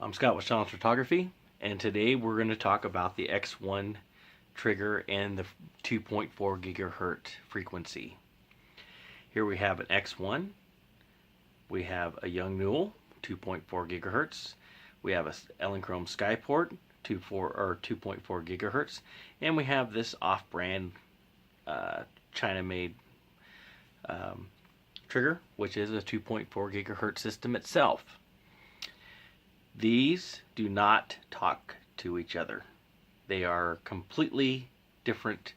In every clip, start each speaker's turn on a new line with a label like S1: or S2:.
S1: I'm Scott with Sean's Photography, and today we're going to talk about the X1 trigger and the 2.4 gigahertz frequency. Here we have an X1, we have a Young Newell 2.4 gigahertz, we have a Elinchrom Skyport 2.4 gigahertz, and we have this off-brand China-made trigger, which is a 2.4 gigahertz system itself. These do not talk to each other. They are completely different.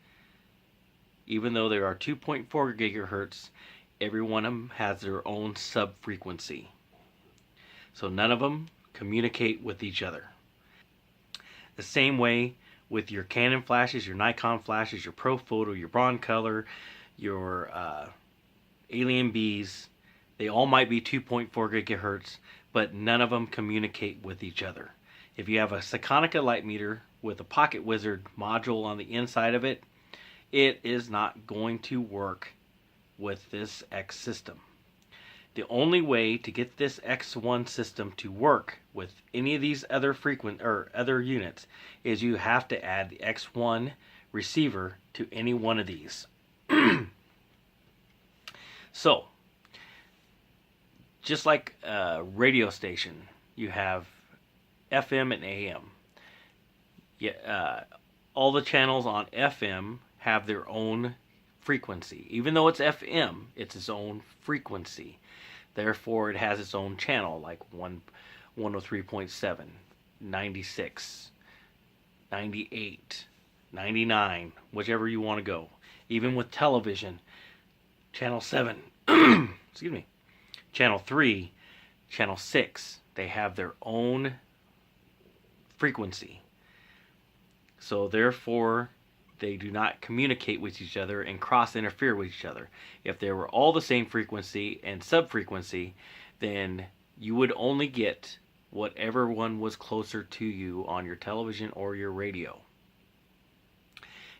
S1: Even though there are 2.4 gigahertz, every one of them has their own sub-frequency. So none of them communicate with each other. The same way with your Canon flashes, your Nikon flashes, your Profoto, your Broncolor, your Alien Bees, they all might be 2.4 gigahertz, but none of them communicate with each other. If you have a Seconica light meter with a Pocket Wizard module on the inside of it, it is not going to work with this X system. The only way to get this X1 system to work with any of these other other units is you have to add the X1 receiver to any one of these. So, just like a radio station, you have FM and AM. All the channels on FM have their own frequency. Even though it's FM, it's its own frequency. Therefore, it has its own channel, like 103.7, 96, 98, 99, whichever you want to go. Even with television, channel 7, excuse me, channel 3, channel 6, they have their own frequency. So therefore, they do not communicate with each other and cross-interfere with each other. If they were all the same frequency and sub-frequency, then you would only get whatever one was closer to you on your television or your radio.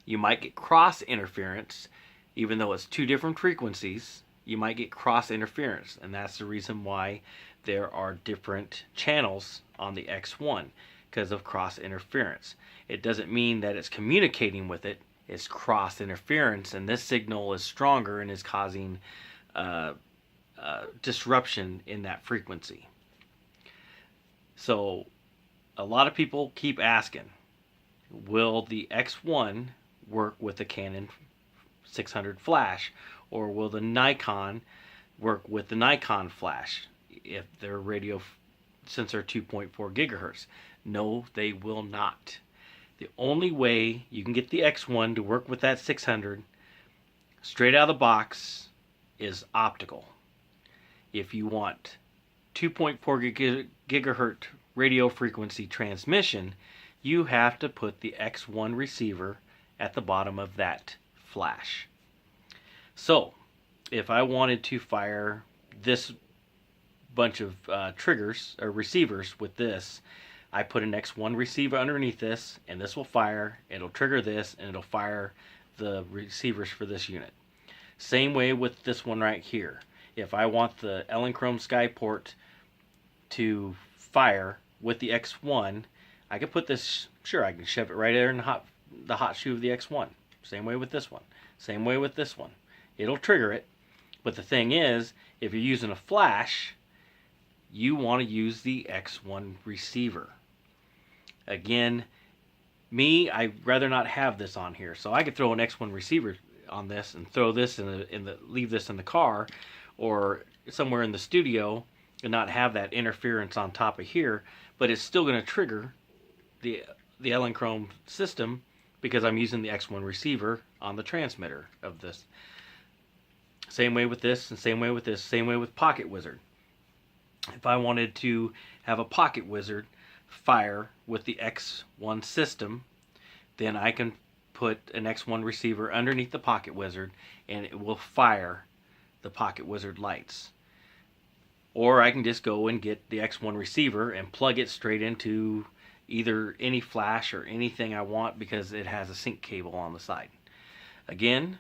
S1: You might get cross-interference, even though it's two different frequencies. You might get cross-interference, and that's the reason why there are different channels on the X1, because of cross-interference. It doesn't mean that it's communicating with it, it's cross-interference, and this signal is stronger and is causing disruption in that frequency. So a lot of people keep asking, will the X1 work with the Canon 600 flash, or will the Nikon work with the Nikon flash if their radio sensor 2.4 gigahertz? No, they will not. The only way you can get the X1 to work with that 600 straight out of the box is optical. If you want 2.4 gigahertz radio frequency transmission, you have to put the X1 receiver at the bottom of that flash. So, if I wanted to fire this bunch of triggers or receivers with this, I put an X1 receiver underneath this, and this will fire, it'll trigger this, and it'll fire the receivers for this unit. Same way with this one right here. If I want the Elinchrom Skyport to fire with the X1, I can put this, sure, I can shove it right there in the hot shoe of the X1. Same way with this one. Same way with this one. It'll trigger it, but the thing is, if you're using a flash, you want to use the X1 receiver. Again, I'd rather not have this on here, so I could throw an X1 receiver on this and throw this leave this in the car or somewhere in the studio and not have that interference on top of here, but it's still going to trigger the Elinchrom system because I'm using the X1 receiver on the transmitter of this. Same way with this, and same way with this, same way with Pocket Wizard. If I wanted to have a Pocket Wizard fire with the X1 system, then I can put an X1 receiver underneath the Pocket Wizard and it will fire the Pocket Wizard lights. Or I can just go and get the X1 receiver and plug it straight into either any flash or anything I want because it has a sync cable on the side. Again,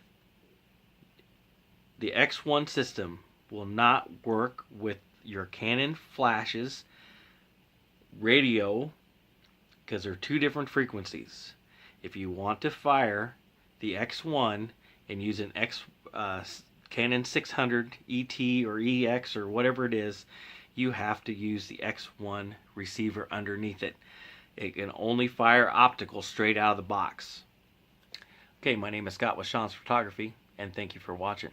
S1: the X1 system will not work with your Canon flashes radio, because they're two different frequencies. If you want to fire the X1 and use an Canon 600 ET or EX or whatever it is, you have to use the X1 receiver underneath it. It can only fire optical straight out of the box. Okay, my name is Scott with Sean's Photography, and thank you for watching.